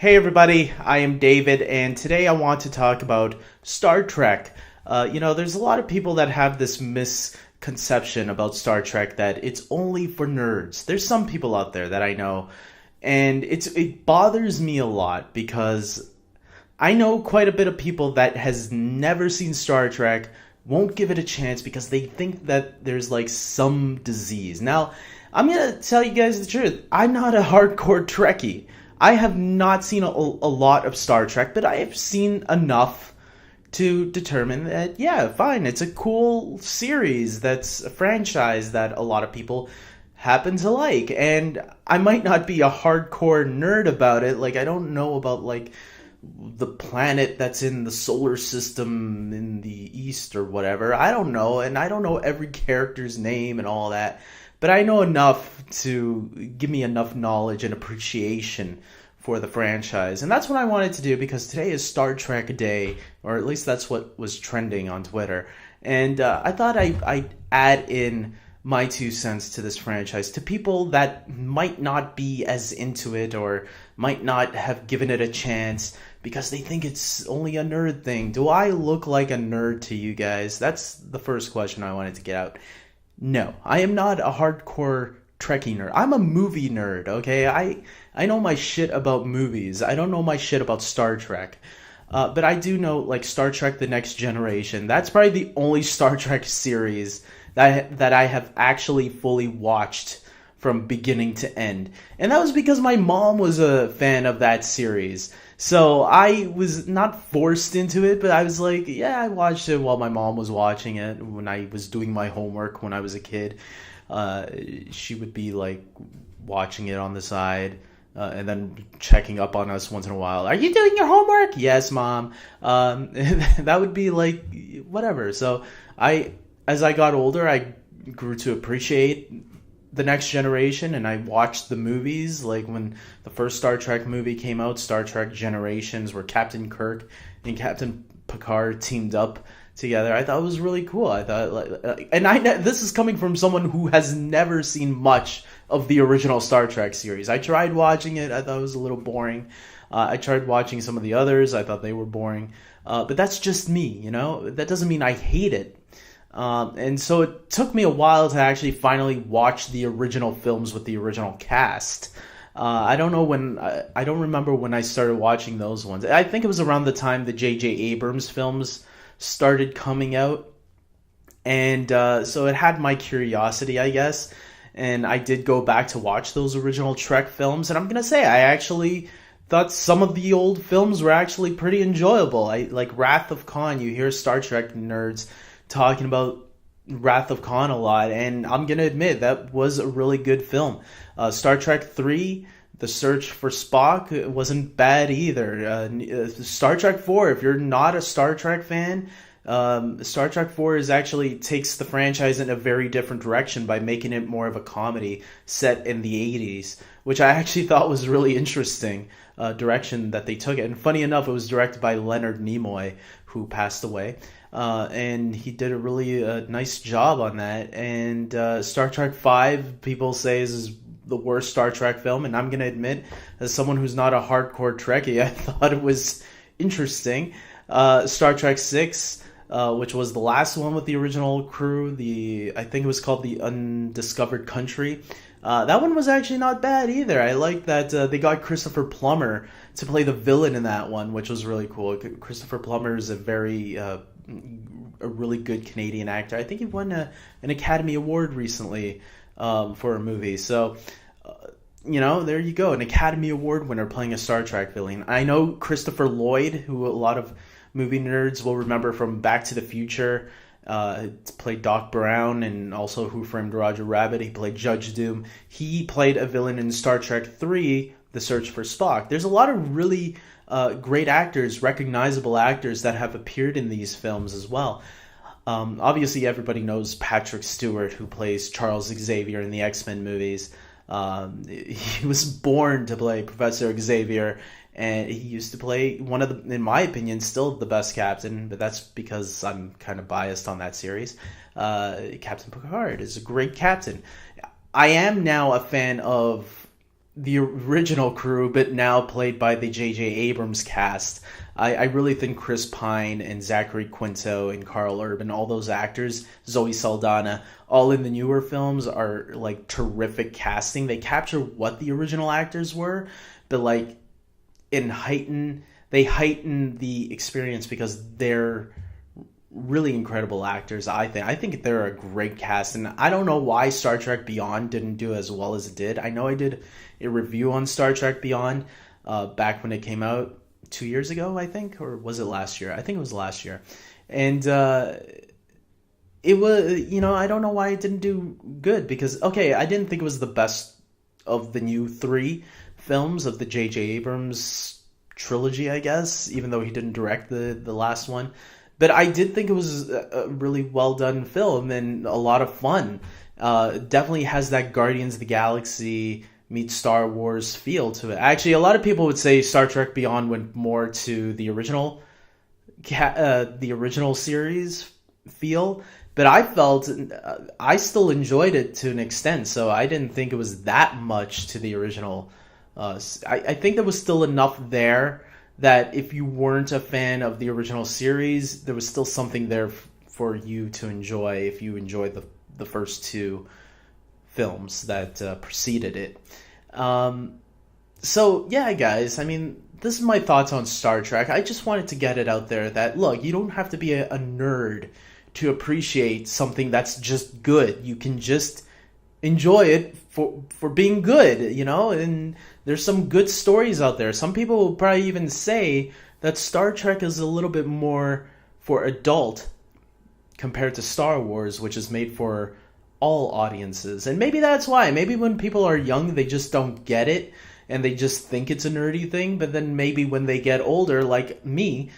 Hey everybody, I am David, and today I want to talk about Star Trek. There's a lot of people that have this misconception about Star Trek that it's only for nerds. There's some people out there that I know, and it bothers me a lot because I know quite a bit of people that has never seen Star Trek, won't give it a chance because they think that there's like some disease. Now, I'm gonna tell you guys the truth. I'm not a hardcore Trekkie. I have not seen a lot of Star Trek, but I have seen enough to determine that, yeah, fine, it's a cool series that's a franchise that a lot of people happen to like. And I might not be a hardcore nerd about it. Like, I don't know about, like, the planet that's in the solar system in the east or whatever. I don't know, and I don't know every character's name and all that. But I know enough to give me enough knowledge and appreciation for the franchise. And that's what I wanted to do because today is Star Trek Day, or at least that's what was trending on Twitter. And I thought I'd add in my 2 cents to this franchise to people that might not be as into it or might not have given it a chance because they think it's only a nerd thing. Do I look like a nerd to you guys? That's the first question I wanted to get out. No, I am not a hardcore Trekkie nerd. I'm a movie nerd, okay? I know my shit about movies. I don't know my shit about Star Trek. But I do know, like, Star Trek The Next Generation. That's probably the only Star Trek series that I have actually fully watched from beginning to end. And that was because my mom was a fan of that series. So I was not forced into it, but I was like, yeah, I watched it while my mom was watching it when I was doing my homework when I was a kid. She would be like watching it on the side and then checking up on us once in a while. Are you doing your homework? Yes, mom. That would be like whatever. So as I got older, I grew to appreciate The Next Generation, and I watched the movies. Like when the first Star Trek movie came out, Star Trek Generations, where Captain Kirk and Captain Picard teamed up together. I thought it was really cool. I thought, this is coming from someone who has never seen much of the original Star Trek series. I tried watching it. I thought it was a little boring. I tried watching some of the others. I thought they were boring. But that's just me, you know? That doesn't mean I hate it. And so it took me a while to actually finally watch the original films with the original cast. I don't know when, I don't remember when I started watching those ones. I think it was around the time the J.J. Abrams films started coming out. And so it had my curiosity, I guess. And I did go back to watch those original Trek films. And I'm going to say, I actually thought some of the old films were actually pretty enjoyable. Like Wrath of Khan, you hear Star Trek nerds talking about Wrath of Khan a lot, and I'm gonna admit that was a really good film. Star Trek 3, The Search for Spock, it wasn't bad either. Star Trek 4, if you're not a Star Trek fan, Star Trek 4 is actually takes the franchise in a very different direction by making it more of a comedy set in the 80s, which I actually thought was really interesting direction that they took it. And funny enough, it was directed by Leonard Nimoy, who passed away. And he did a really nice job on that. And Star Trek 5, people say, is the worst Star Trek film. And I'm going to admit, as someone who's not a hardcore Trekkie, I thought it was interesting. Star Trek 6, which was the last one with the original crew, I think it was called The Undiscovered Country. That one was actually not bad either. I like that they got Christopher Plummer to play the villain in that one, which was really cool. Christopher Plummer is a really good Canadian actor. I think he won an Academy Award recently for a movie. So, there you go. An Academy Award winner playing a Star Trek villain. I know Christopher Lloyd, who a lot of movie nerds will remember from Back to the Future. Played Doc Brown, and also Who Framed Roger Rabbit. He played Judge Doom. He played a villain in Star Trek 3, The Search for Spock. There's a lot of really great actors, recognizable actors that have appeared in these films as well. Obviously, everybody knows Patrick Stewart, who plays Charles Xavier in the X-Men movies. He was born to play Professor Xavier, and he used to play one of the, in my opinion, still the best captain, but that's because I'm kind of biased on that series. Captain Picard is a great captain. I am now a fan of the original crew, but now played by the J.J. Abrams cast. I really think Chris Pine and Zachary Quinto and Carl Urban, all those actors, Zoe Saldana, all in the newer films are like terrific casting. They capture what the original actors were, but like they heighten the experience because they're really incredible actors. I think they're a great cast, and I don't know why Star Trek Beyond didn't do as well as it did. I know I did a review on Star Trek Beyond back when it came out 2 years ago, I think, or was it last year? I think it was last year, and it was, I don't know why it didn't do good, because okay, I didn't think it was the best of the new three films of the J.J. Abrams trilogy, I guess, even though he didn't direct the last one. But I did think it was a really well done film and a lot of fun. Definitely has that Guardians of the Galaxy meets Star Wars feel to it. Actually, a lot of people would say Star Trek Beyond went more to the original series feel. But I felt I still enjoyed it to an extent, so I didn't think it was that much to the original. I think there was still enough there that if you weren't a fan of the original series, there was still something there for you to enjoy if you enjoyed the first two films that preceded it. So, yeah, guys, I mean, this is my thoughts on Star Trek. I just wanted to get it out there that, look, you don't have to be a nerd to appreciate something that's just good. You can just enjoy it for being good, and there's some good stories out there. Some people will probably even say that Star Trek is a little bit more for adult compared to Star Wars, which is made for all audiences. And maybe that's why. Maybe when people are young, they just don't get it and they just think it's a nerdy thing. But then maybe when they get older, like me,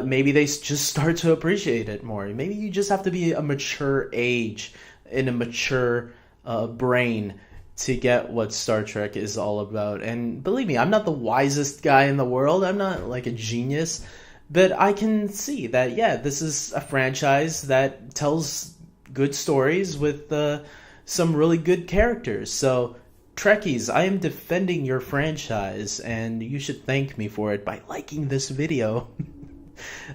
maybe they just start to appreciate it more. Maybe you just have to be a mature age and a mature brain to get what Star Trek is all about. And believe me, I'm not the wisest guy in the world. I'm not like a genius, but I can see that, yeah, this is a franchise that tells good stories with some really good characters. So Trekkies, I am defending your franchise, and you should thank me for it by liking this video.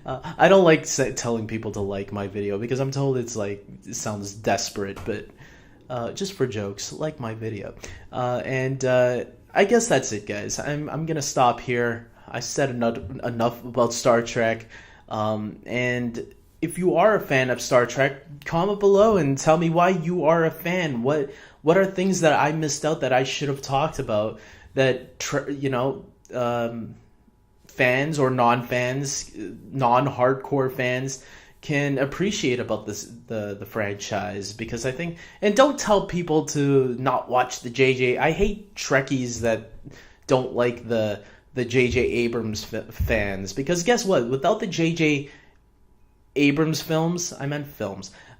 I don't like telling people to like my video because I'm told it sounds desperate, but just for jokes, like my video. And I guess that's it, guys. I'm gonna stop here. I said enough about Star Trek. And if you are a fan of Star Trek, comment below and tell me why you are a fan. What are things that I missed out that I should have talked about that fans or non-fans, non-hardcore fans can appreciate about the franchise. Because I think, and don't tell people to not watch the JJ. I hate Trekkies that don't like the JJ Abrams fans, because guess what? Without the JJ Abrams films,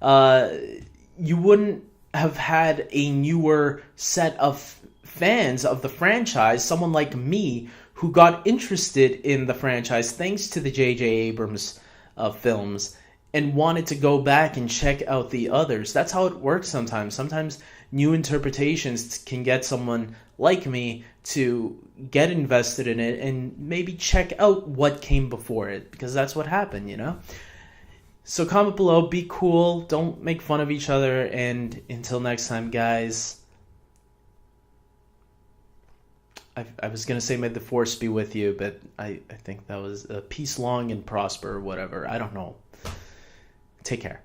you wouldn't have had a newer set of fans of the franchise, someone like me who got interested in the franchise thanks to the JJ Abrams films and wanted to go back and check out the others. That's how it works sometimes. Sometimes new interpretations can get someone like me to get invested in it and maybe check out what came before it, because that's what happened, So comment below, be cool, don't make fun of each other, and until next time, guys, I was going to say may the force be with you, but I think that was peace long and prosper or whatever. I don't know. Take care.